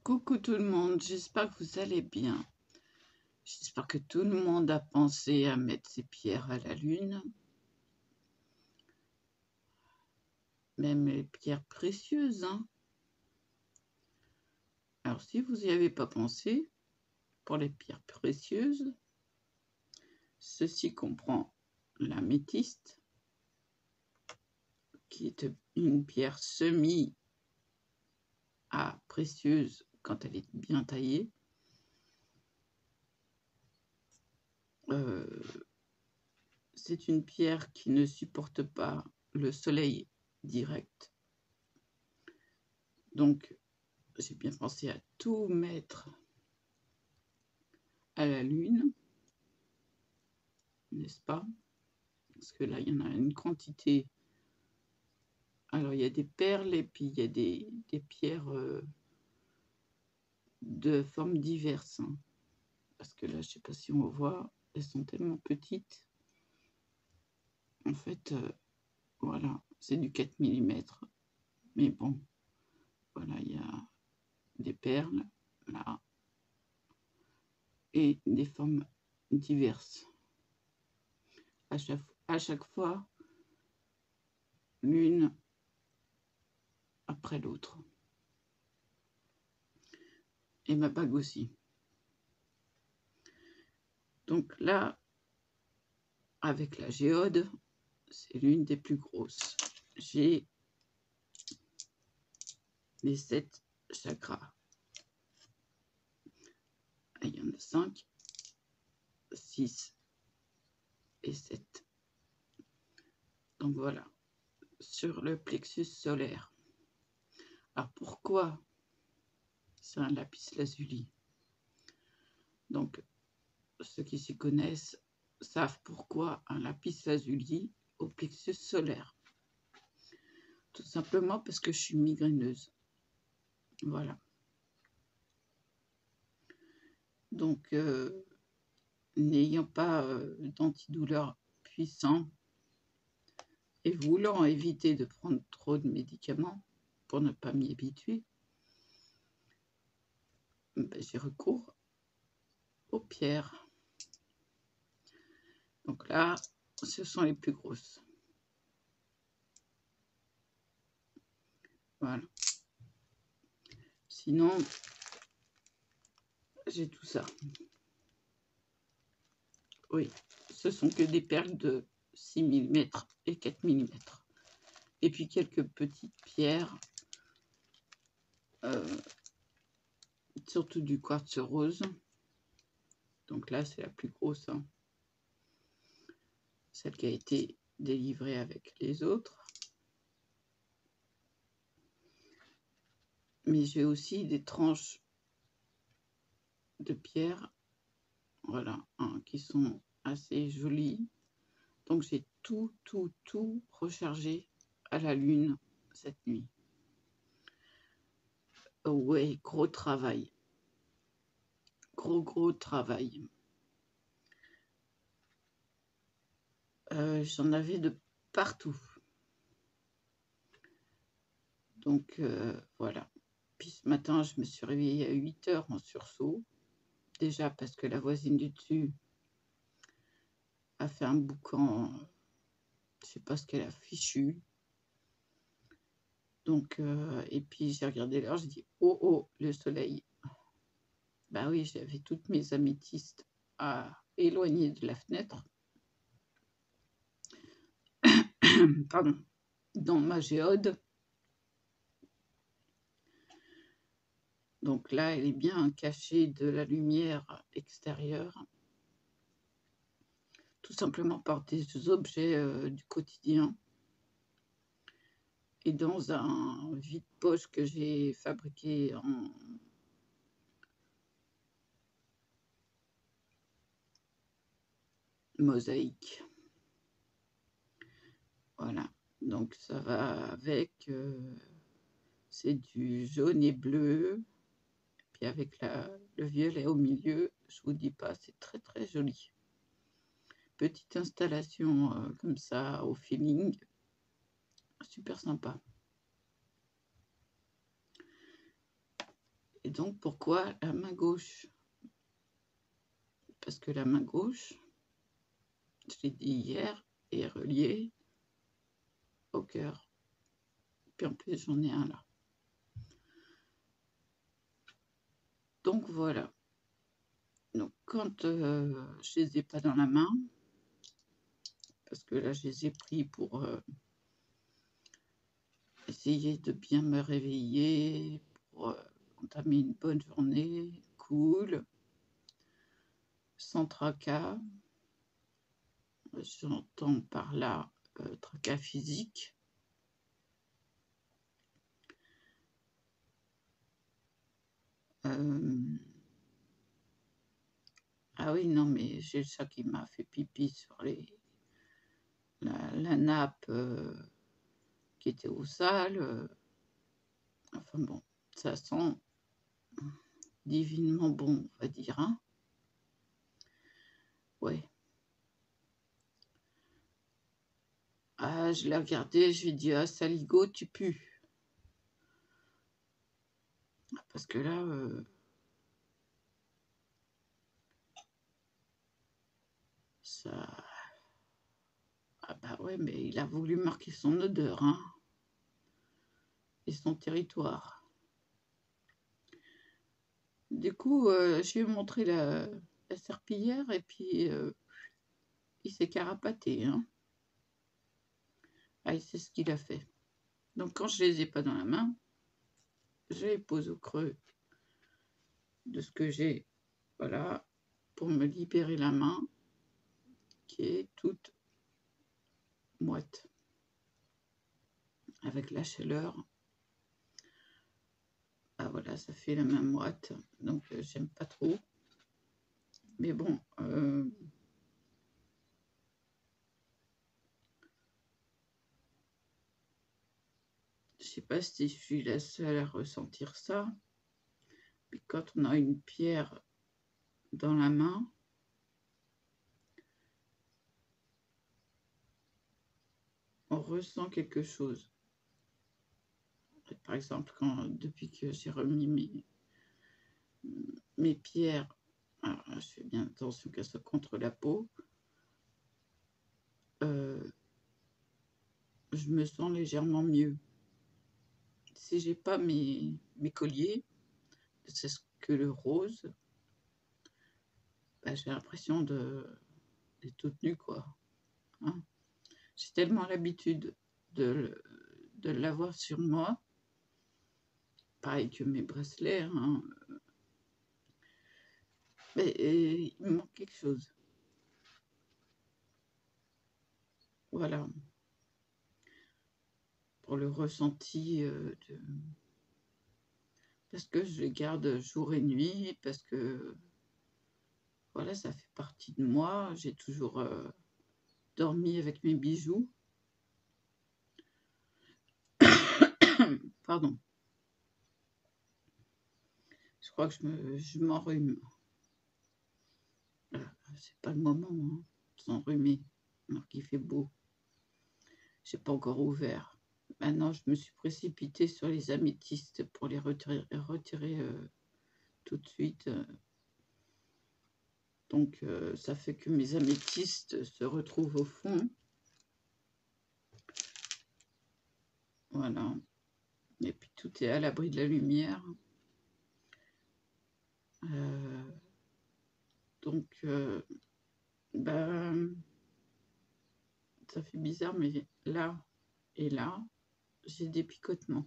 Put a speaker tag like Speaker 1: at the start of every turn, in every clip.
Speaker 1: Coucou tout le monde, j'espère que vous allez bien. J'espère que tout le monde a pensé à mettre ses pierres à la lune, même les pierres précieuses, hein. Alors si vous n'y avez pas pensé, pour les pierres précieuses, ceci comprend l'améthyste, qui est une pierre semi à précieuse quand elle est bien taillée. C'est une pierre qui ne supporte pas le soleil direct. Donc, j'ai bien pensé à tout mettre à la lune, n'est-ce pas? Parce que là, il y en a une quantité. Alors, il y a des perles et puis il y a des pierres de formes diverses, hein. Parce que là, je ne sais pas si on voit, elles sont tellement petites. En fait, voilà, c'est du 4 mm. Mais bon, voilà, il y a des perles, là, et des formes diverses. À chaque fois, l'une après l'autre. Et ma bague aussi. Donc là, avec la géode, c'est l'une des plus grosses. J'ai les 7 chakras. Il y en a 5, 6 et 7. Donc voilà, sur le plexus solaire. Alors pourquoi c'est un lapis lazuli? Donc ceux qui s'y connaissent savent pourquoi un lapis lazuli au plexus solaire. Tout simplement parce que je suis migraineuse. Voilà. Donc, n'ayant pas d'antidouleur puissant et voulant éviter de prendre trop de médicaments pour ne pas m'y habituer, ben, j'ai recours aux pierres. Donc là, ce sont les plus grosses. Voilà. Sinon, j'ai tout ça. Oui, ce sont que des perles de 6 mm et 4 mm. Et puis quelques petites pierres, surtout du quartz rose. Donc là, c'est la plus grosse, hein. Celle qui a été délivrée avec les autres. Mais j'ai aussi des tranches de pierre, voilà, hein, qui sont assez jolies. Donc j'ai tout rechargé à la lune cette nuit. Ouais, gros travail. Gros travail. J'en avais de partout. Donc voilà. Puis ce matin, je me suis réveillée à 8 h en sursaut. Déjà parce que la voisine du dessus a fait un boucan, je sais pas ce qu'elle a fichu. Donc, et puis j'ai regardé l'heure, j'ai dit oh, le soleil. Ben oui, j'avais toutes mes améthystes à éloigner de la fenêtre. Pardon, dans ma géode. Donc là, elle est bien cachée de la lumière extérieure. Tout simplement par des objets du quotidien. Et dans un vide-poche que j'ai fabriqué en mosaïque. Voilà, donc ça va avec, c'est du jaune et bleu, puis avec le violet au milieu, je vous dis pas, c'est très joli. Petite installation comme ça au feeling, super sympa. Et donc, pourquoi la main gauche? Parce que la main gauche, je l'ai dit hier, est reliée au cœur. Puis en plus, j'en ai un là. Donc voilà. Donc quand je les ai pas dans la main, parce que là, je les ai pris pour essayer de bien me réveiller, pour entamer une bonne journée, cool, sans tracas. J'entends par là tracas physique. Ah oui, non, mais j'ai le chat qui m'a fait pipi sur la nappe qui était au sale. Enfin bon, ça sent divinement bon, on va dire, hein. Ouais. Ah, je l'ai regardé, je lui ai dit: «Ah saligo, tu pues». Parce que là, ça ah bah ouais, mais il a voulu marquer son odeur, hein, et son territoire. Du coup, je lui ai montré la serpillière et puis il s'est carapaté, hein. Ah, il sait ce qu'il a fait. Donc quand je les ai pas dans la main, je les pose au creux de ce que j'ai, voilà, pour me libérer la main qui est toute moite. Avec la chaleur, ah voilà, ça fait la main moite, donc j'aime pas trop. Mais bon, je sais pas si je suis la seule à ressentir ça, mais quand on a une pierre dans la main, on ressent quelque chose. Par exemple, depuis que j'ai remis mes pierres, alors là, je fais bien attention qu'elles soient contre la peau, je me sens légèrement mieux. Si j'ai pas mes colliers, c'est ce que le rose, bah, j'ai l'impression d'être toute nue, quoi, hein. J'ai tellement l'habitude de l'avoir sur moi, pareil que mes bracelets, hein, mais il me manque quelque chose. Voilà, pour le ressenti parce que je les garde jour et nuit, parce que voilà, ça fait partie de moi. J'ai toujours dormi avec mes bijoux. Pardon. Je crois que je m'enrhume. C'est pas le moment, hein, de s'enrhumer, alors qu'il fait beau. J'ai pas encore ouvert. Maintenant, je me suis précipitée sur les améthystes pour les retirer tout de suite. Donc, ça fait que mes améthystes se retrouvent au fond. Voilà. Et puis, tout est à l'abri de la lumière. Donc, ben, ça fait bizarre, mais là et là, j'ai des picotements.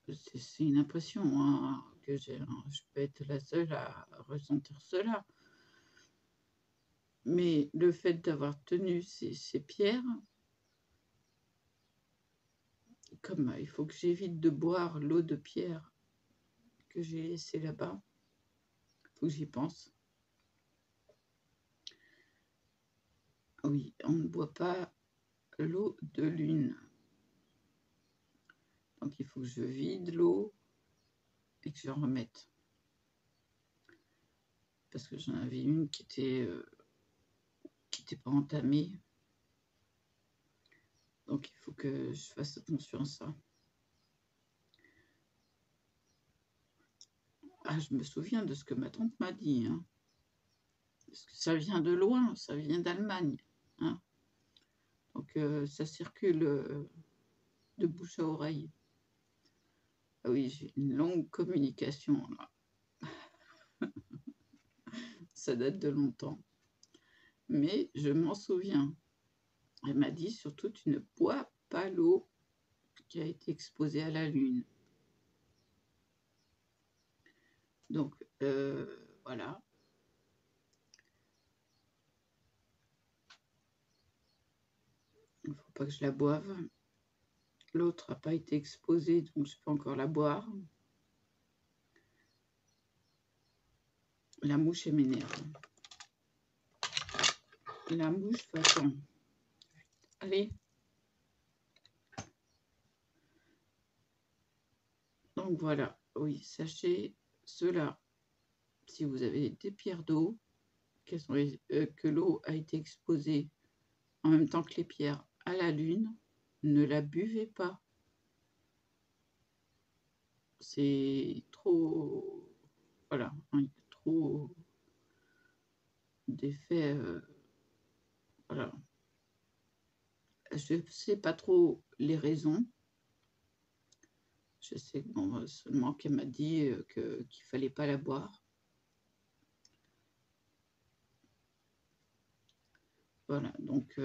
Speaker 1: C'est une impression, hein, que j'ai, hein. Je peux être la seule à ressentir cela. Mais le fait d'avoir tenu ces pierres, comme il faut que j'évite de boire l'eau de pierre que j'ai laissée là-bas, il faut que j'y pense. Oui, on ne boit pas l'eau de lune. Donc il faut que je vide l'eau et que j'en remette. Parce que j'en avais une qui était pas entamée. Donc il faut que je fasse attention à ça. Ah, je me souviens de ce que ma tante m'a dit, hein. Parce que ça vient de loin, ça vient d'Allemagne, hein. Donc ça circule de bouche à oreille. Ah oui, j'ai une longue communication là. Ça date de longtemps. Mais je m'en souviens. Elle m'a dit surtout tu ne bois pas l'eau qui a été exposée à la lune. Donc voilà. Il ne faut pas que je la boive. L'autre n'a pas été exposée, donc je peux encore la boire. La mouche, elle m'énerve. La mouche, attends. Allez. Donc voilà, oui, sachez cela. Si vous avez des pierres d'eau, que l'eau a été exposée en même temps que les pierres à la lune, ne la buvez pas. C'est trop... Voilà, hein, il y a trop d'effets... voilà. Je ne sais pas trop les raisons. Je sais bon, seulement qu'elle m'a dit qu'il ne fallait pas la boire. Voilà, donc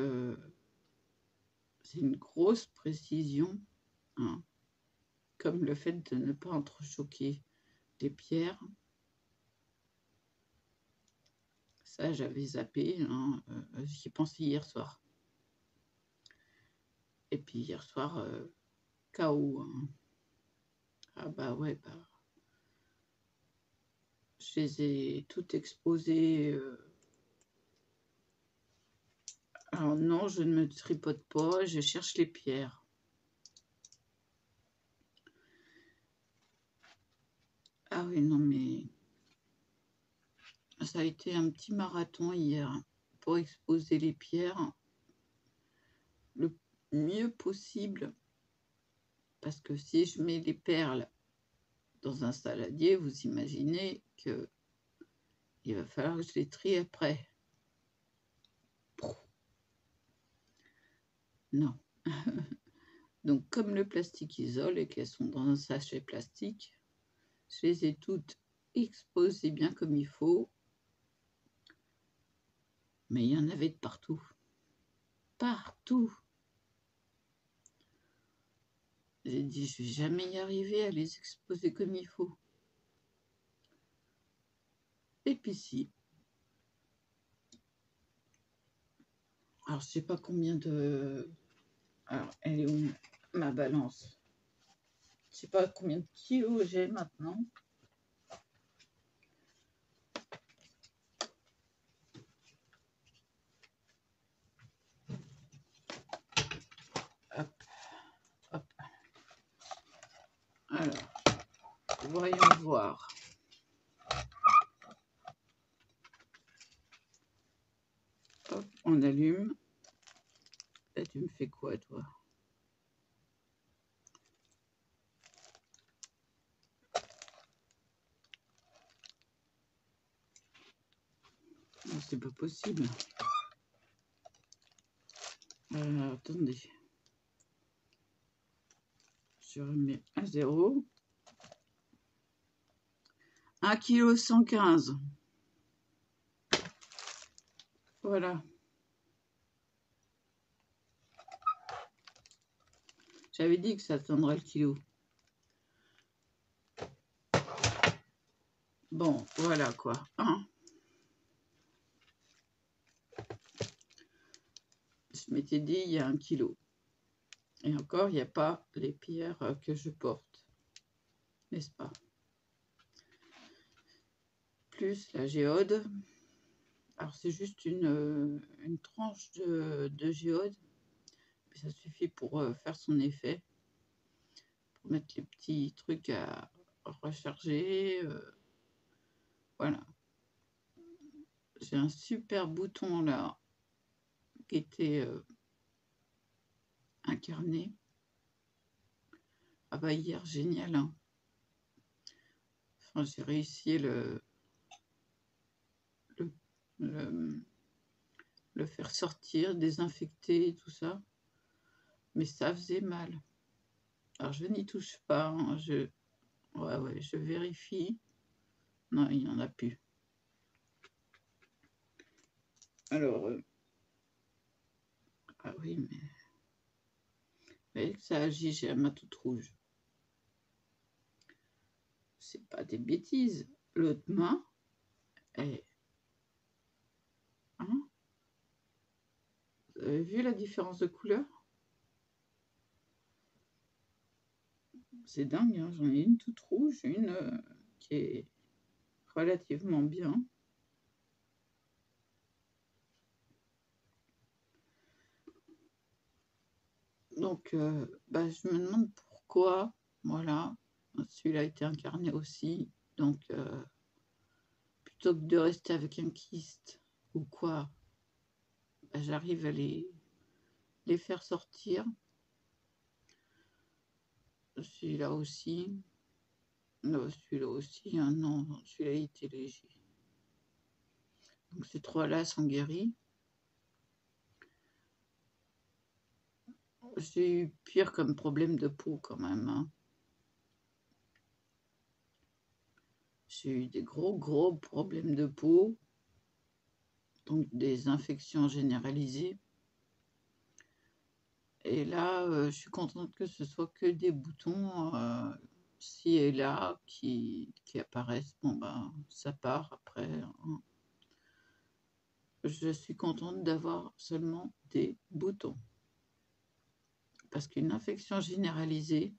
Speaker 1: c'est une grosse précision, hein, comme le fait de ne pas entrechoquer les pierres. Ça, j'avais zappé, hein, j'y pensais hier soir. Et puis hier soir, KO. Hein. Ah bah ouais, bah, je les ai toutes exposées. Alors non, je ne me tripote pas, je cherche les pierres. Ah oui, non mais... Ça a été un petit marathon hier pour exposer les pierres le mieux possible. Parce que si je mets les perles dans un saladier, vous imaginez que il va falloir que je les trie après. Non. Donc comme le plastique isole et qu'elles sont dans un sachet plastique, je les ai toutes exposées bien comme il faut. Mais il y en avait de partout. Partout. J'ai dit, je vais jamais y arriver à les exposer comme il faut. Et puis si. Alors, je sais pas combien de... Alors, elle est où ma balance? Je sais pas combien de kilos j'ai maintenant. Hop, hop. Alors, voyons voir. Hop, on allume. Et tu me fais quoi, toi? C'est pas possible. Attendez. Je remets à 0. 1,115 kg. Voilà. J'avais dit que ça atteindrait le kilo. Bon, voilà quoi. Hein, je m'étais dit, il y a 1 kilo. Et encore, il n'y a pas les pierres que je porte. N'est-ce pas? Plus la géode. Alors, c'est juste une tranche de géode. Mais ça suffit pour faire son effet. Pour mettre les petits trucs à recharger. Voilà. J'ai un super bouton là qui était incarné. Ah bah hier, génial. Hein. Enfin, j'ai réussi le, le faire sortir, désinfecter, tout ça. Mais ça faisait mal. Alors, je n'y touche pas. Hein, ouais, je vérifie. Non, il n'y en a plus. Alors, ah oui, mais... Vous voyez que ça agit, j'ai ma toute rouge. C'est pas des bêtises. L'autre main, est... Hein, vous avez vu la différence de couleur? C'est dingue, hein, j'en ai une toute rouge, une qui est relativement bien. Donc, je me demande pourquoi, voilà, celui-là a été incarné aussi. Donc, plutôt que de rester avec un kyste ou quoi, j'arrive à les faire sortir. Celui-là aussi. Non, celui-là aussi, hein, non, celui-là il était léger. Donc ces trois-là sont guéris. J'ai eu pire comme problème de peau quand même. Hein. J'ai eu des gros problèmes de peau. Donc des infections généralisées. Et là, je suis contente que ce soit que des boutons ci et là qui apparaissent. Bon, ça part après. Hein. Je suis contente d'avoir seulement des boutons. Parce qu'une infection généralisée,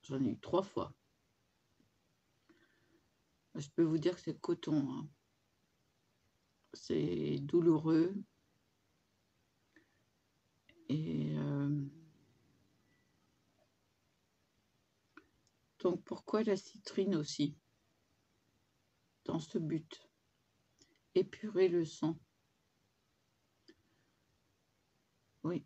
Speaker 1: j'en ai eu 3 fois. Je peux vous dire que c'est coton. Hein. C'est douloureux. Et donc pourquoi la citrine aussi? Dans ce but. Épurer le sang. Oui.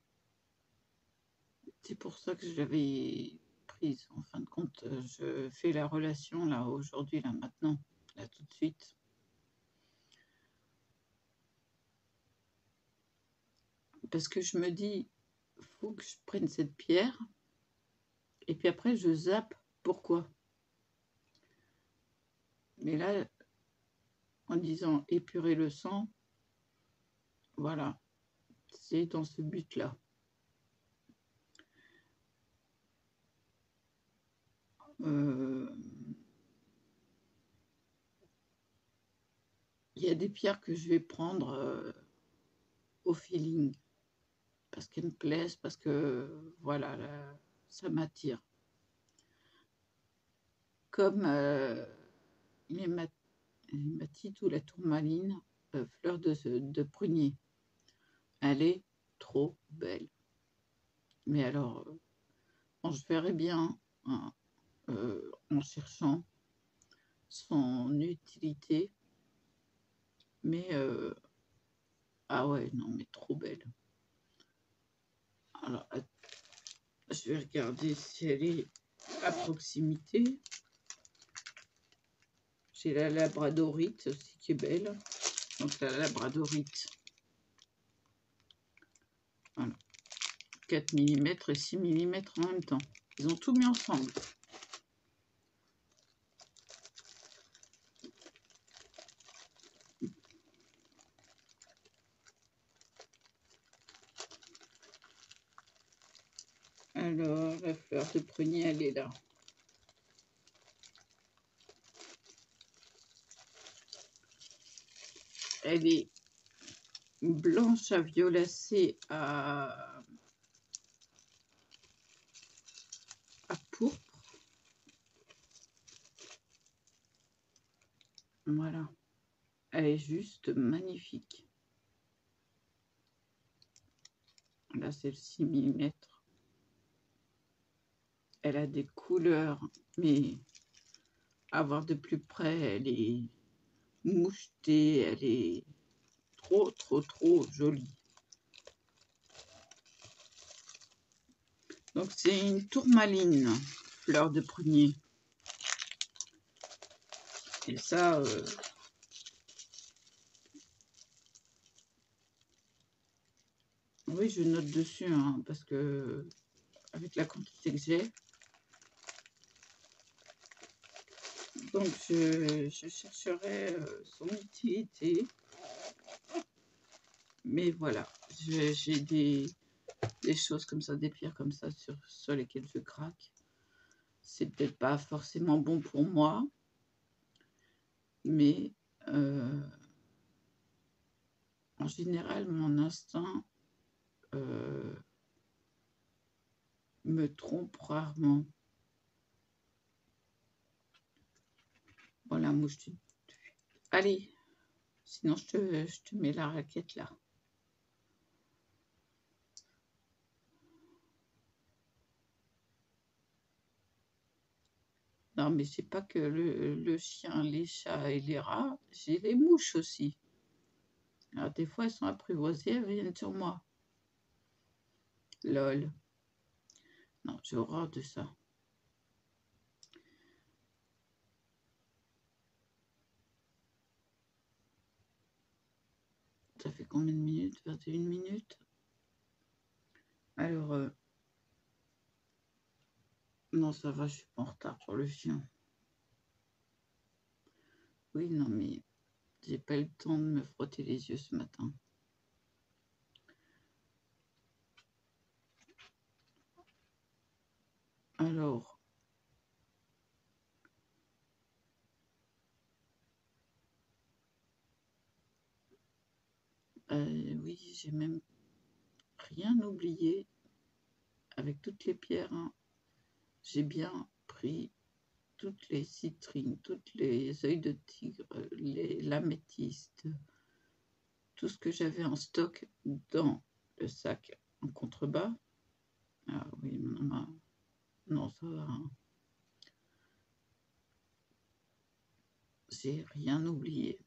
Speaker 1: C'est pour ça que je l'avais prise. En fin de compte, je fais la relation là, aujourd'hui, là, maintenant, là, tout de suite. Parce que je me dis, faut que je prenne cette pierre. Et puis après, je zappe. Pourquoi? Mais là, en disant épurer le sang, voilà, c'est dans ce but-là. Il y a des pierres que je vais prendre au feeling, parce qu'elles me plaisent, parce que, voilà, là, ça m'attire. Comme l'hématite ou la tourmaline, fleur de prunier. Elle est trop belle. Mais alors, je verrai bien, hein, en cherchant son utilité. Mais, ah ouais, non, mais trop belle. Alors, je vais regarder si elle est à proximité. J'ai la labradorite aussi qui est belle. Donc la labradorite. Voilà. 4 mm et 6 mm en même temps. Ils ont tout mis ensemble. Alors, la fleur de prunier, elle est là. Elle est blanche à violacée à pourpre. Voilà. Elle est juste magnifique. Là, c'est le 6 mm. Elle a des couleurs, mais à voir de plus près, elle est mouchetée, elle est trop jolie. Donc c'est une tourmaline, fleur de prunier. Et ça, oui, je note dessus, hein, parce que avec la quantité que j'ai, donc je chercherai son utilité. Mais voilà, j'ai des choses comme ça, des pierres comme ça sur lesquelles je craque. C'est peut-être pas forcément bon pour moi, mais en général, mon instinct me trompe rarement. Voilà, mouche. Allez, sinon je te mets la raquette là. Non, mais c'est pas que le chien, les chats et les rats, j'ai les mouches aussi. Alors des fois, elles sont apprivoisées, elles viennent sur moi. Lol. Non, j'ai horreur de ça. Ça fait combien de minutes? 21 minutes. Alors, non, ça va, je suis pas en retard pour le chien. Oui, non, mais j'ai pas eu le temps de me frotter les yeux ce matin. Alors, oui, j'ai même rien oublié avec toutes les pierres, hein. J'ai bien pris toutes les citrines, toutes les œils de tigre, l'améthyste, tout ce que j'avais en stock dans le sac en contrebas. Ah oui, non, ça va, hein. J'ai rien oublié.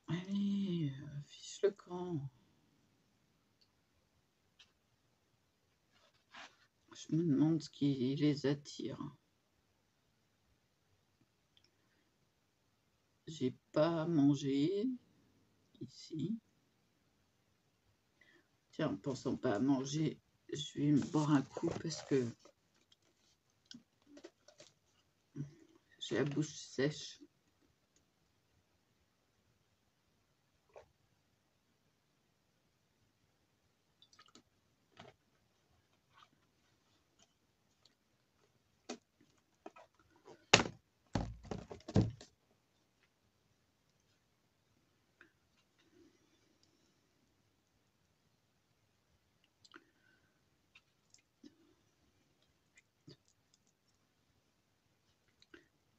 Speaker 1: Allez, fiche le camp. Je me demande ce qui les attire. J'ai pas mangé ici. Tiens, en pensant pas à manger, je vais me boire un coup parce que j'ai la bouche sèche.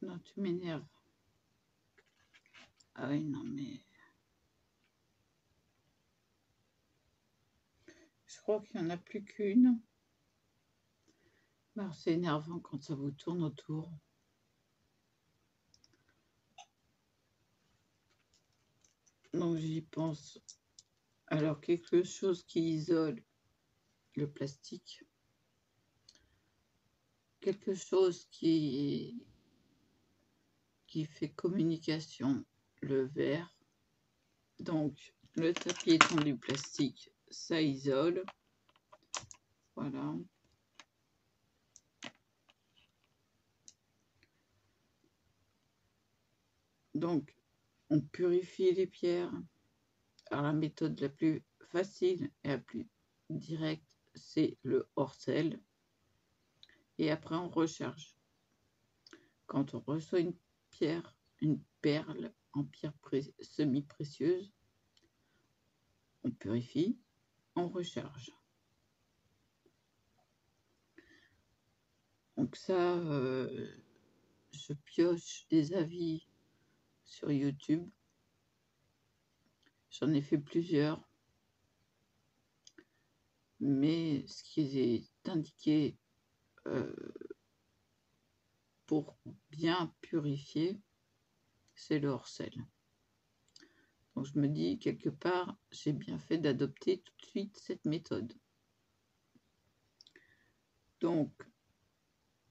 Speaker 1: Non, tu m'énerves. Ah oui, non, mais... Je crois qu'il n'y en a plus qu'une. Alors, c'est énervant quand ça vous tourne autour. Donc, j'y pense. Alors, quelque chose qui isole le plastique. Quelque chose qui fait communication, le verre. Donc, le tapis étant du plastique, ça isole. Voilà. Donc, on purifie les pierres. Alors, la méthode la plus facile et la plus directe, c'est le hors-sel. Et après, on recharge. Quand on reçoit une pierre, une perle en pierre semi-précieuse, on purifie, on recharge. Donc ça, je pioche des avis sur YouTube. J'en ai fait plusieurs. Mais ce qui est indiqué pour bien purifier, c'est le hors-sel. Donc je me dis, quelque part, j'ai bien fait d'adopter tout de suite cette méthode. Donc,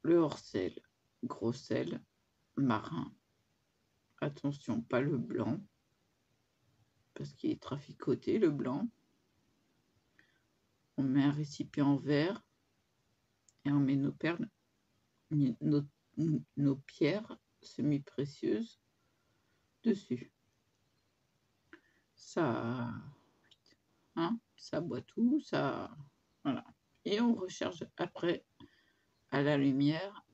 Speaker 1: le hors-sel, gros sel, marin. Attention, pas le blanc, parce qu'il est traficoté, le blanc. On met un récipient en verre et on met nos perles, nos pierres semi-précieuses dessus. Ça, hein, ça boit tout, ça, voilà. Et on recharge après à la lumière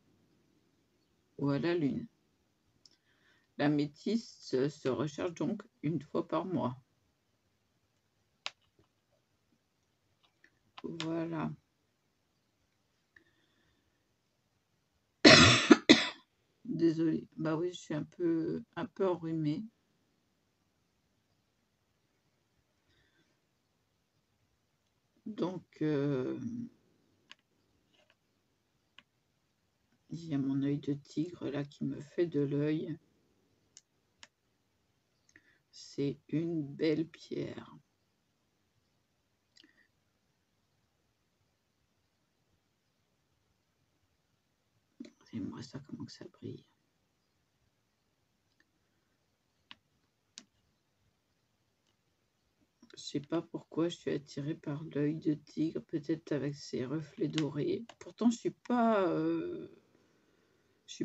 Speaker 1: ou à la lune. L'améthyste se recharge donc une fois par mois. Voilà. Désolée. Bah oui, je suis un peu enrhumée. Donc, il y a mon œil de tigre là qui me fait de l'œil. C'est une belle pierre. Regardez-moi ça, comment que ça brille. Je sais pas pourquoi je suis attirée par l'œil de tigre, peut-être avec ses reflets dorés. Pourtant, je suis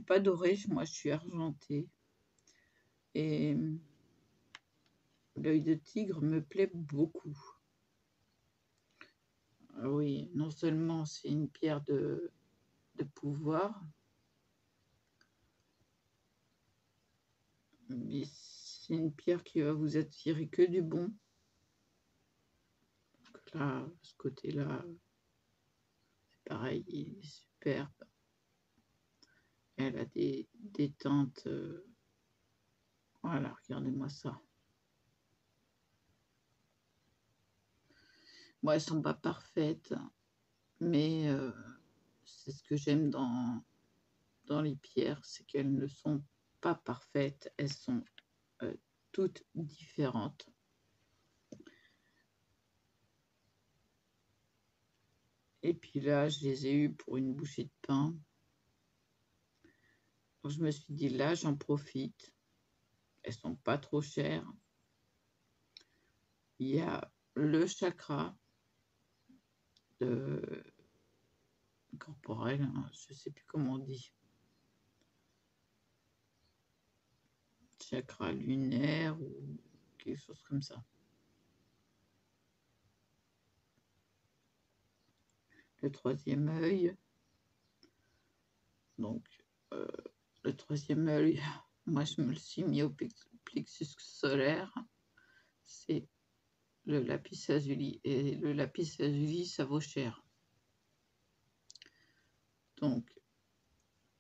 Speaker 1: pas dorée, moi je suis argentée. Et l'œil de tigre me plaît beaucoup. Oui, non seulement c'est une pierre de pouvoir, mais c'est une pierre qui va vous attirer que du bon. Donc là, ce côté-là, c'est pareil, il est superbe. Elle a des teintes. Voilà, regardez-moi ça. Bon, elles sont pas parfaites, mais c'est ce que j'aime dans les pierres, c'est qu'elles ne sont pas parfaites, elles sont toutes différentes. Et puis là, je les ai eues pour une bouchée de pain. Donc je me suis dit, là, j'en profite. Elles sont pas trop chères. Il y a le chakra corporel, hein, je sais plus comment on dit. Chakra lunaire ou quelque chose comme ça. Le troisième œil. Donc, le troisième œil, moi je me le suis mis au plexus solaire. C'est le lapis lazuli. Et le lapis lazuli, ça vaut cher. Donc,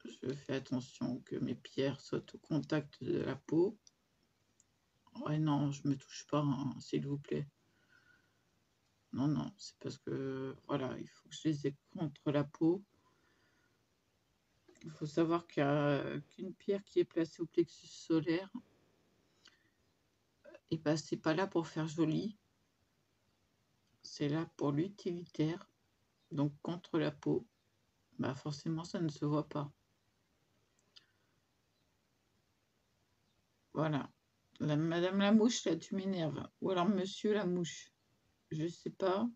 Speaker 1: je fais attention que mes pierres soient au contact de la peau. Ouais, non, je me touche pas, hein, s'il vous plaît. Non, non, c'est parce que, voilà, il faut que je les ai contre la peau. Il faut savoir qu'une pierre qui est placée au plexus solaire, et ben, c'est pas là pour faire joli. C'est là pour l'utilitaire. Donc, contre la peau, bah forcément, ça ne se voit pas. Voilà. Madame la mouche, là, tu m'énerves. Ou alors monsieur la mouche. Je sais pas.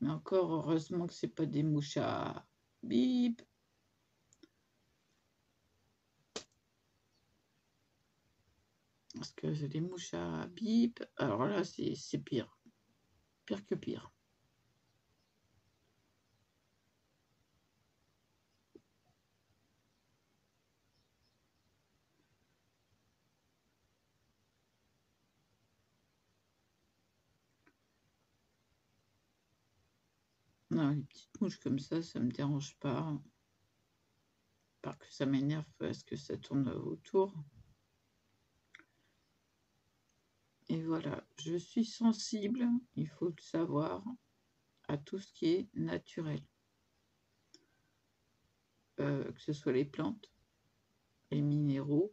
Speaker 1: Mais encore heureusement que c'est pas des mouches à bip. Parce que les mouches à bip, alors là, c'est pire. Pire que pire. Non, les petites mouches comme ça me dérange pas. Par que ça m'énerve parce que ça tourne autour. Et voilà, je suis sensible, il faut le savoir, à tout ce qui est naturel. Que ce soit les plantes, les minéraux,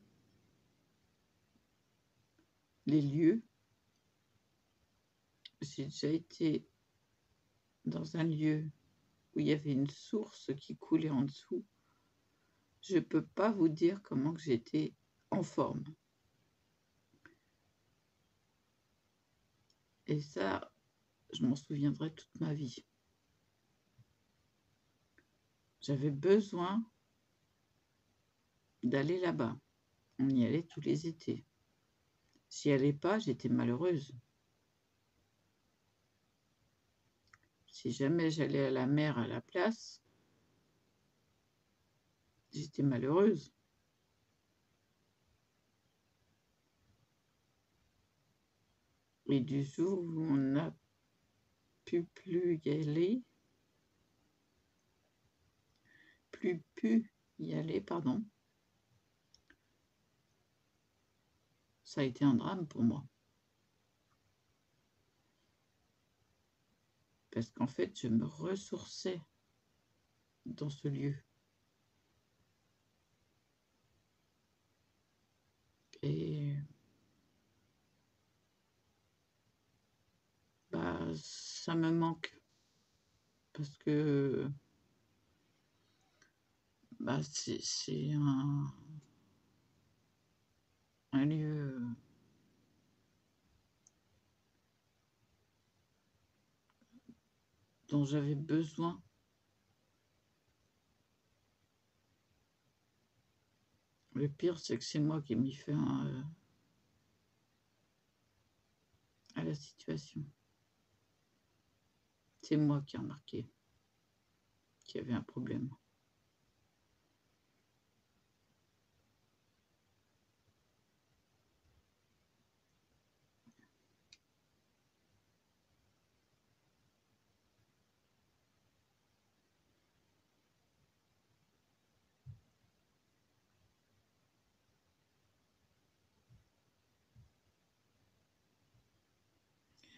Speaker 1: les lieux. J'ai déjà été dans un lieu où il y avait une source qui coulait en dessous. Je peux pas vous dire comment que j'étais en forme. Et ça, je m'en souviendrai toute ma vie. J'avais besoin d'aller là-bas. On y allait tous les étés. Si j'y allais pas, j'étais malheureuse. Si jamais j'allais à la mer à la place, j'étais malheureuse. Et du jour où on n'a pu y aller, pardon, ça a été un drame pour moi. Parce qu'en fait, je me ressourçais dans ce lieu. Et bah, ça me manque. Parce que bah, c'est un lieu dont j'avais besoin. Le pire, c'est que c'est moi qui ai mis fin à la situation. C'est moi qui ai remarqué qu'il y avait un problème.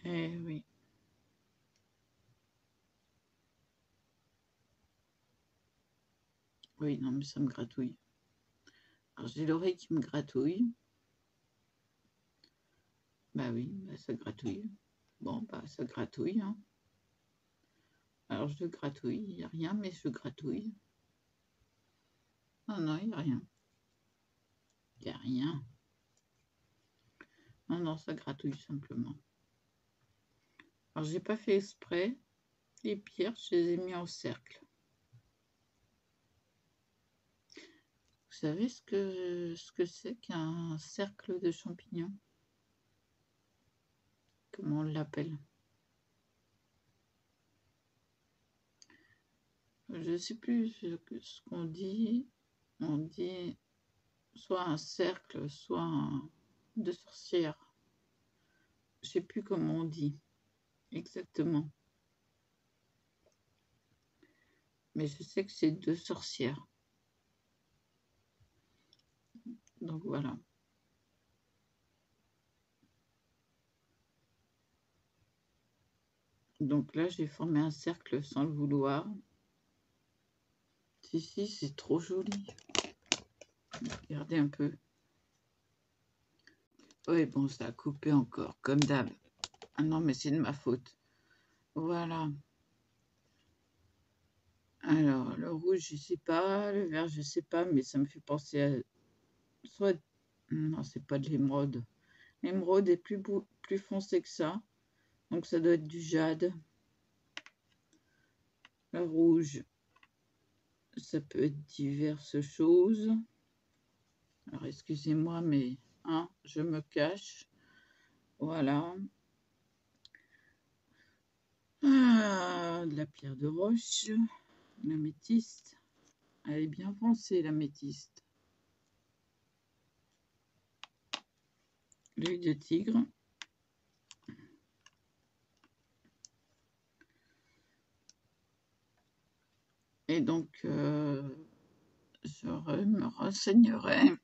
Speaker 1: Eh oui. Oui, non, mais ça me gratouille. Alors, j'ai l'oreille qui me gratouille. Bah oui, bah, ça gratouille. Bon, bah ça gratouille, hein. Alors, je gratouille. Il n'y a rien, mais je gratouille. Non, non, il n'y a rien. Il n'y a rien. Non, non, ça gratouille simplement. Alors, j'ai pas fait exprès. Les pierres, je les ai mis en cercle. Vous savez ce que c'est qu'un cercle de champignons? Comment on l'appelle? Je ne sais plus ce qu'on dit. On dit soit un cercle, soit de sorcières. Je ne sais plus comment on dit exactement. Mais je sais que c'est deux sorcières. Donc voilà. Donc là, j'ai formé un cercle sans le vouloir. Si, c'est trop joli. Regardez un peu. Oui, bon, ça a coupé encore, comme d'hab. Ah non, mais c'est de ma faute. Voilà. Alors, le rouge, je sais pas. Le vert, je sais pas, mais ça me fait penser à... Soit... Non, c'est pas de l'émeraude. L'émeraude est plus foncé que ça. Donc, ça doit être du jade. Le rouge, ça peut être diverses choses. Alors, excusez-moi, mais hein, je me cache. Voilà. Ah, de la pierre de roche. L'améthyste. Elle est bien foncée, l'améthyste. L'œil de tigre. Et donc, je me renseignerai.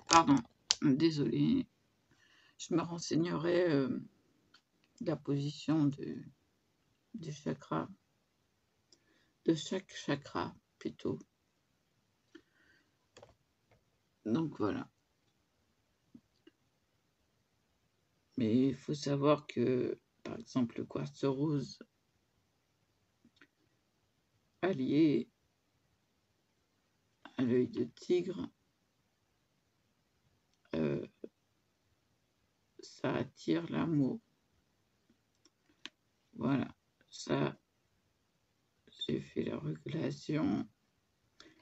Speaker 1: Pardon, désolée. Je me renseignerai la position du chakra, de chaque chakra plutôt. Donc voilà. Mais il faut savoir que, par exemple, le quartz rose, allié à l'œil de tigre, ça attire l'amour. Voilà, ça, j'ai fait la régulation.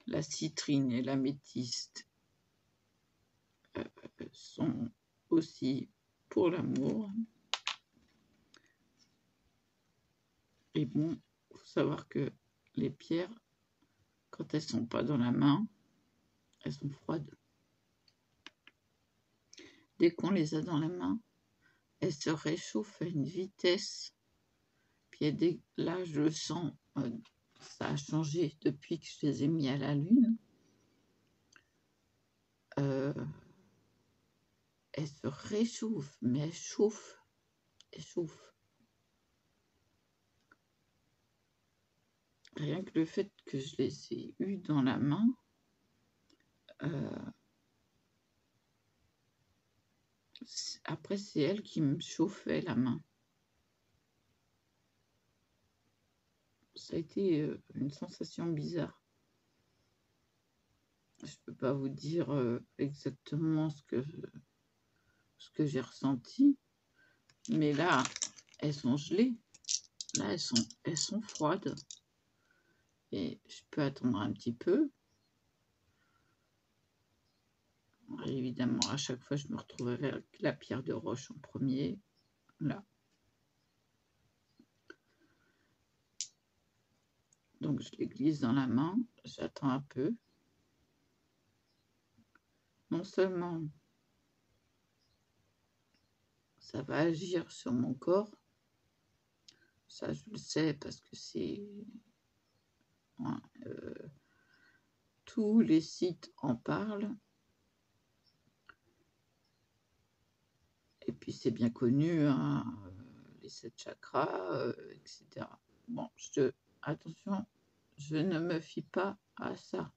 Speaker 1: La citrine et l'améthyste sont aussi pour l'amour. Et bon, il faut savoir que les pierres, quand elles sont pas dans la main, elles sont froides. Dès qu'on les a dans la main, elles se réchauffent à une vitesse. Puis là, je le sens, ça a changé depuis que je les ai mis à la lune. Elles se réchauffent, mais elles chauffent. Rien que le fait que je les ai eues dans la main, après c'est elle qui me chauffait la main. Ça a été une sensation bizarre. Je peux pas vous dire exactement ce que j'ai ressenti, mais là, elles sont gelées. Là, elles sont froides. Et je peux attendre un petit peu. Et évidemment, à chaque fois, je me retrouve avec la pierre de roche en premier. Là. Donc, je les glisse dans la main. J'attends un peu. Non seulement ça va agir sur mon corps, ça je le sais parce que c'est... tous les sites en parlent. Et puis c'est bien connu, hein, les 7 chakras, etc. Bon, attention, je ne me fie pas à ça.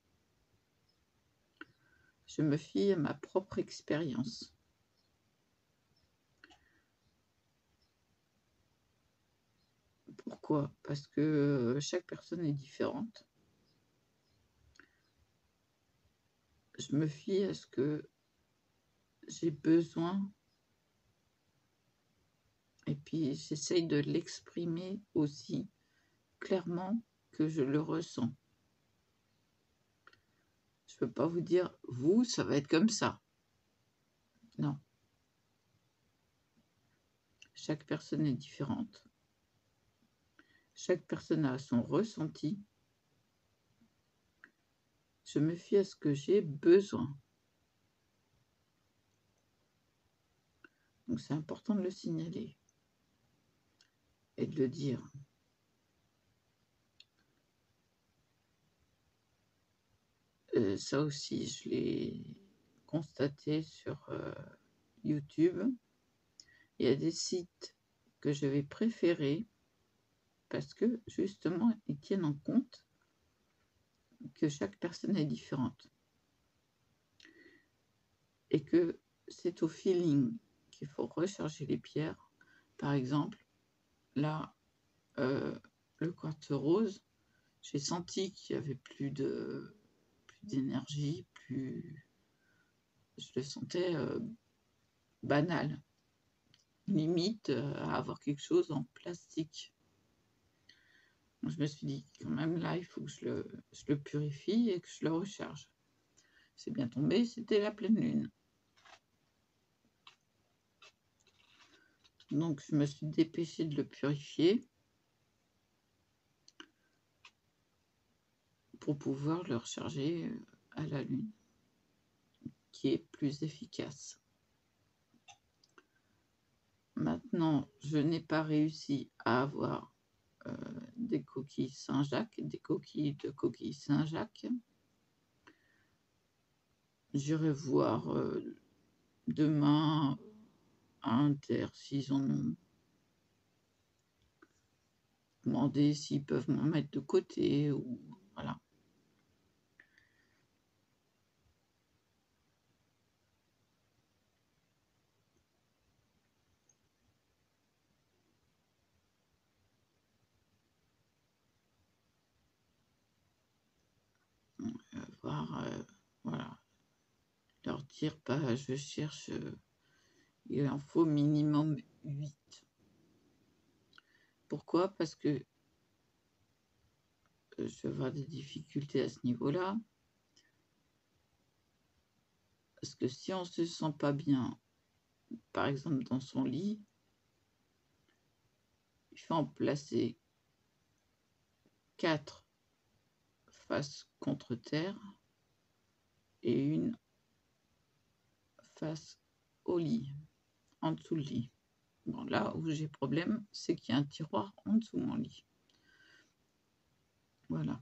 Speaker 1: Je me fie à ma propre expérience. Pourquoi? Parce que chaque personne est différente. Je me fie à ce que j'ai besoin et puis j'essaye de l'exprimer aussi clairement que je le ressens. Je ne peux pas vous dire, vous, ça va être comme ça. Non. Chaque personne est différente. Chaque personne a son ressenti. Je me fie à ce que j'ai besoin. Donc c'est important de le signaler et de le dire. Ça aussi, je l'ai constaté sur YouTube. Il y a des sites que je vais préférer parce que justement, ils tiennent en compte que chaque personne est différente et que c'est au feeling qu'il faut recharger les pierres. Par exemple, là, le quartz rose, j'ai senti qu'il n'y avait plus d'énergie, je le sentais banal, limite à avoir quelque chose en plastique. Donc, je me suis dit, quand même, là, il faut que je le purifie et que je le recharge. C'est bien tombé, c'était la pleine lune. Donc, je me suis dépêchée de le purifier pour pouvoir le recharger à la lune, qui est plus efficace. Maintenant, je n'ai pas réussi à avoir des coquilles Saint-Jacques, des coquilles de coquilles Saint-Jacques. J'irai voir demain à Inter s'ils en ont. Demander s'ils peuvent m'en mettre de côté ou voilà. noir, voilà. Leur dire pas, je cherche, il en faut minimum 8. Pourquoi? Parce que je vais avoir des difficultés à ce niveau-là. Parce que si on se sent pas bien, par exemple dans son lit, il faut en placer 4 face contre terre et une face au lit, en dessous le lit. Bon, là où j'ai problème, c'est qu'il y a un tiroir en dessous mon lit. Voilà.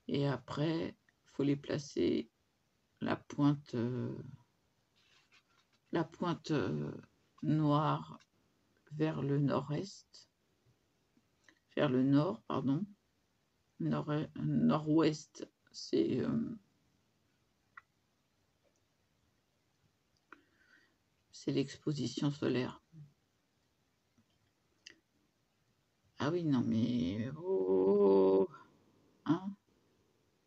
Speaker 1: Et après, il faut les placer la pointe, noire vers le nord-est, vers le nord, pardon. Nord-ouest, c'est l'exposition solaire. Ah oui, non mais oh! Hein?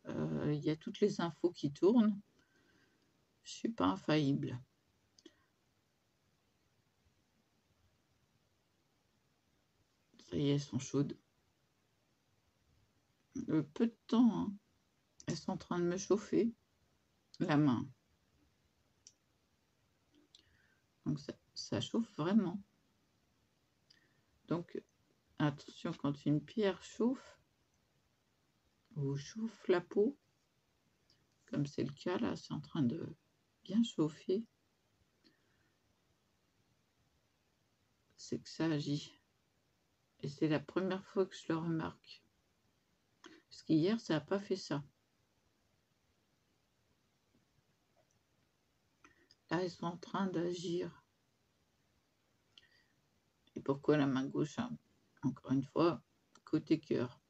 Speaker 1: Il y a toutes les infos qui tournent. Je suis pas infaillible. Ça y est, elles sont chaudes. Peu de temps, hein. Elles sont en train de me chauffer la main. Donc ça chauffe vraiment. Donc attention, quand une pierre chauffe ou chauffe la peau, comme c'est le cas là, c'est en train de bien chauffer, c'est que ça agit. Et c'est la première fois que je le remarque. Parce qu'hier, ça n'a pas fait ça. Là, elles sont en train d'agir. Et pourquoi la main gauche, hein? Encore une fois, côté cœur.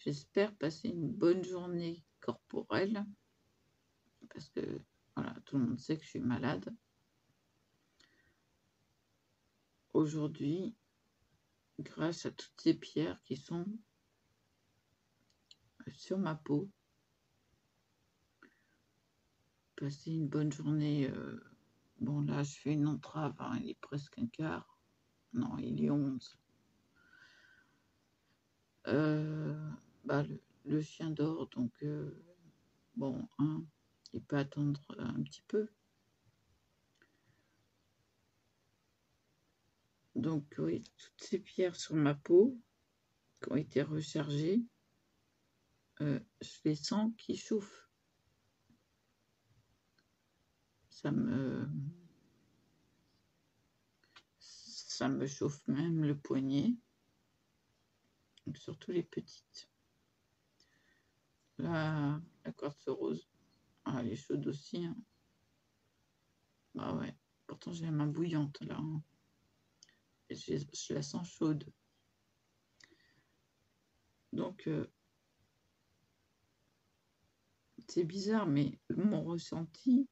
Speaker 1: J'espère passer une bonne journée corporelle. Parce que, voilà, tout le monde sait que je suis malade. Aujourd'hui, grâce à toutes ces pierres qui sont sur ma peau, passer une bonne journée. Bon, là, je fais une entrave, hein, il est presque un quart. Non, il est 11. Bah, le chien dort, donc bon, hein, il peut attendre un petit peu. Donc oui, toutes ces pierres sur ma peau qui ont été rechargées, je les sens qui chauffent. Ça me chauffe même le poignet, donc surtout les petites. La quartz rose, elle est chaude aussi, hein. Ah ouais, pourtant j'ai la main bouillante là, hein. Je la sens chaude. Donc c'est bizarre, mais mon ressenti,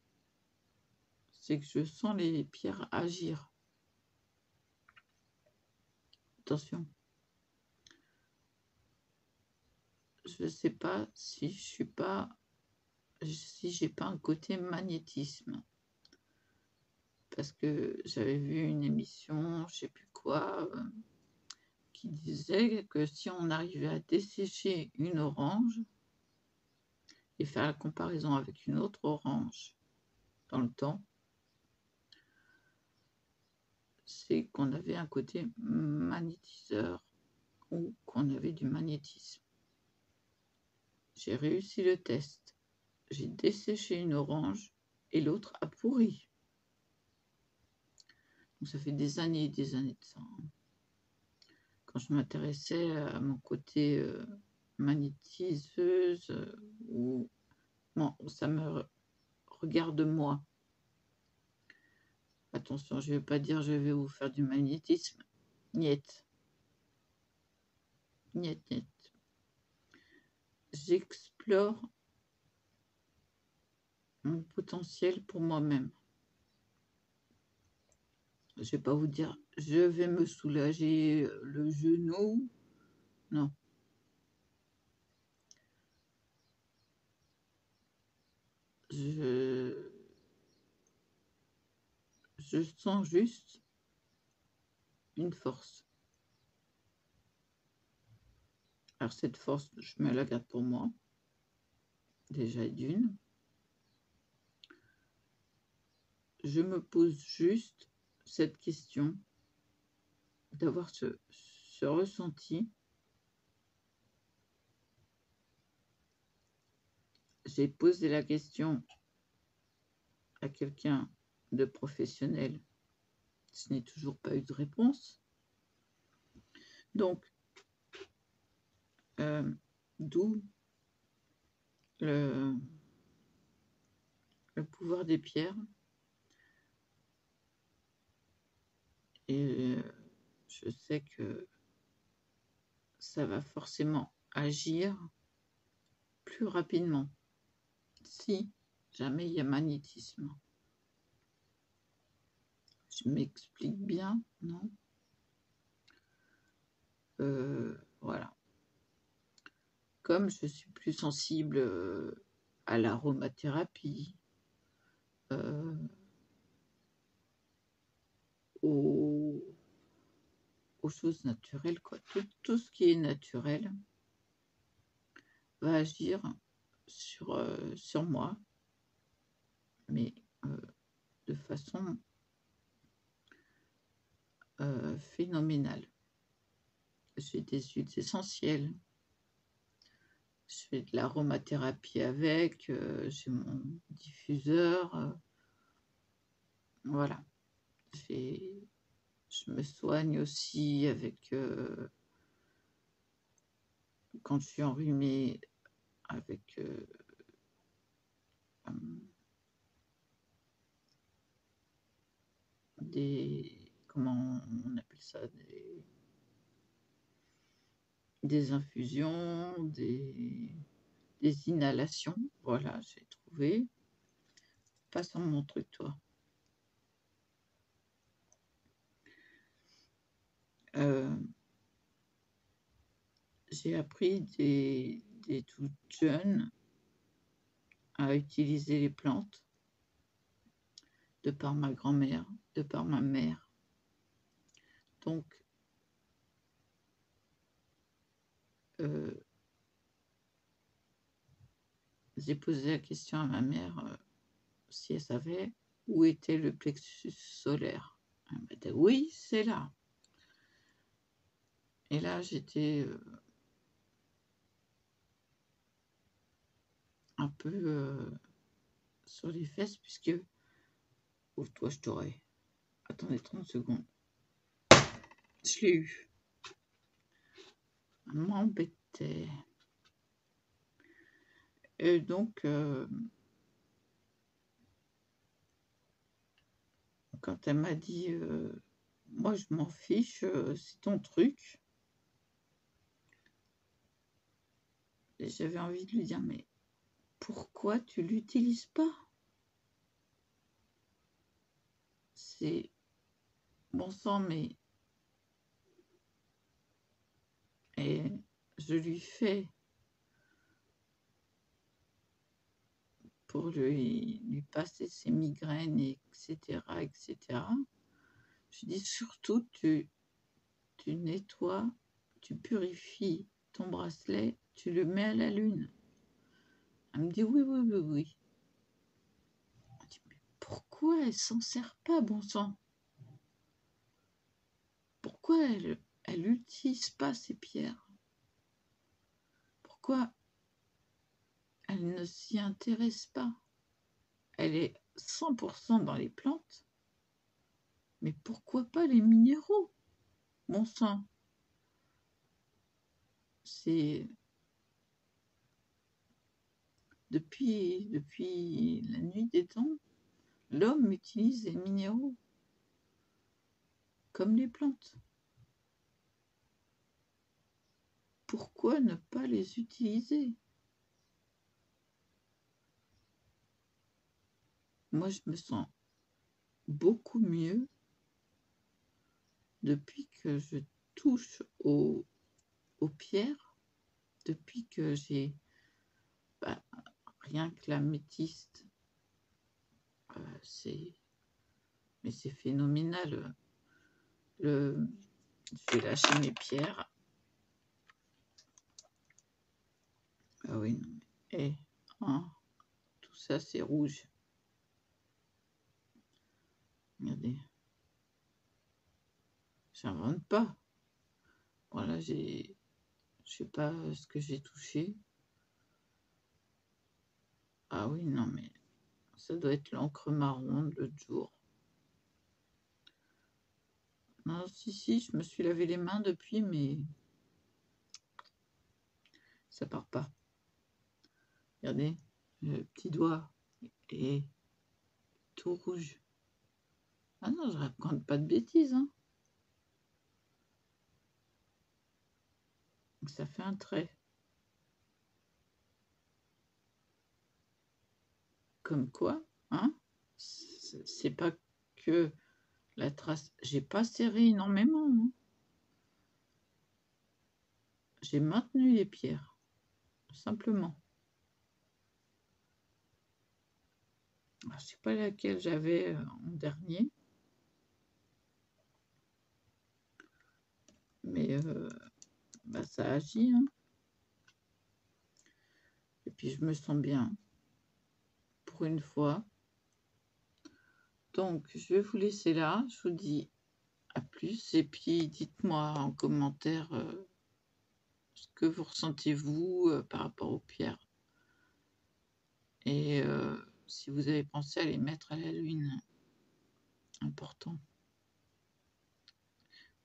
Speaker 1: c'est que je sens les pierres agir. Attention. Je ne sais pas si j'ai pas un côté magnétisme. Parce que j'avais vu une émission, je sais plus quoi, qui disait que si on arrivait à dessécher une orange et faire la comparaison avec une autre orange dans le temps, c'est qu'on avait un côté magnétiseur ou qu'on avait du magnétisme. J'ai réussi le test. J'ai desséché une orange et l'autre a pourri. Donc ça fait des années et des années de ça, hein. Quand je m'intéressais à mon côté magnétiseuse, ou non, ça me regarde moi. Attention, je ne vais pas dire je vais vous faire du magnétisme. Niet. Niet, niet. J'explore mon potentiel pour moi-même. Je vais pas vous dire: «Je vais me soulager, le genou». Non, je je sens juste une force. Alors cette force, je me la garde pour moi, déjà d'une. Je me pose juste cette question d'avoir ce ressenti. J'ai posé la question à quelqu'un de professionnel, je n'ai toujours pas eu de réponse. Donc, d'où le le pouvoir des pierres et je sais que ça va forcément agir plus rapidement si jamais il y a magnétisme. Je m'explique bien, non? Voilà. Comme je suis plus sensible, à l'aromathérapie, heu, aux aux choses naturelles quoi, tout ce qui est naturel va agir sur moi, mais heu, de façon, phénoménale. J'ai des huiles essentielles, je fais de l'aromathérapie avec, j'ai mon diffuseur, voilà. J'ai Je me soigne aussi avec, quand je suis enrhumée avec, hem, des comment on appelle ça? Des infusions, des inhalations, voilà, j'ai trouvé. Pas sur mon truc, toi. Heu, j'ai appris dès toute jeune à utiliser les plantes, de par ma grand-mère, de par ma mère. Donc, heu, j'ai posé la question à ma mère, si elle savait où était le plexus solaire. Elle m'a dit: «Oui, c'est là». Et là, j'étais, un peu, sur les fesses puisque ouvre-toi, je t'aurais. Attendez 30 secondes. Je l'ai eu. Elle m'embêtait et donc, quand elle m'a dit, «Moi, je m'en fiche, c'est ton truc», et j'avais envie de lui dire: «Mais pourquoi tu l'utilises pas?» C'est bon sang, mais et je lui fais pour lui passer ses migraines et cetera et cetera. Je lui dis: «Surtout tu nettoies, tu purifies ton bracelet, tu le mets à la lune». Elle me dit: «Oui, oui, oui, oui». Je dis: «Mais pourquoi elle s'en sert pas, bon sang? Pourquoi elle utilise pas ces pierres? Pourquoi elle ne s'y intéresse pas? Elle est 100 dans les plantes, mais pourquoi pas les minéraux? Bon sang, c'est depuis la nuit des temps, l'homme utilise les minéraux comme les plantes. Pourquoi ne pas les utiliser?» Moi, je me sens beaucoup mieux depuis que je touche aux pierres, depuis que j'ai bah, rien que l'améthyste, c'est mais c'est phénoménal. Le Je vais lâcher mes pierres. Ah oui, non mais hein, tout ça c'est rouge. Regardez, j'invente pas. Voilà, je sais pas ce que j'ai touché. Ah oui, non mais ça doit être l'encre marron de l'autre jour. Non, si, je me suis lavé les mains depuis, mais ça part pas. Regardez, le petit doigt est tout rouge. Ah non, je raconte pas de bêtises, hein. Ça fait un trait. Comme quoi, hein, c'est pas que la trace. J'ai pas serré énormément, hein. J'ai maintenu les pierres, simplement. Je sais pas laquelle j'avais en dernier, mais bah, ça agit, hein. Et puis je me sens bien, pour une fois. Donc je vais vous laisser là. Je vous dis à plus et puis dites-moi en commentaire ce que vous ressentez vous par rapport aux pierres et si vous avez pensé à les mettre à la lune. Important.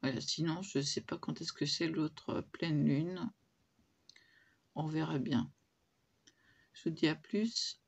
Speaker 1: Voilà, sinon je sais pas quand est-ce que c'est l'autre pleine lune. On verra bien. Je vous dis à plus.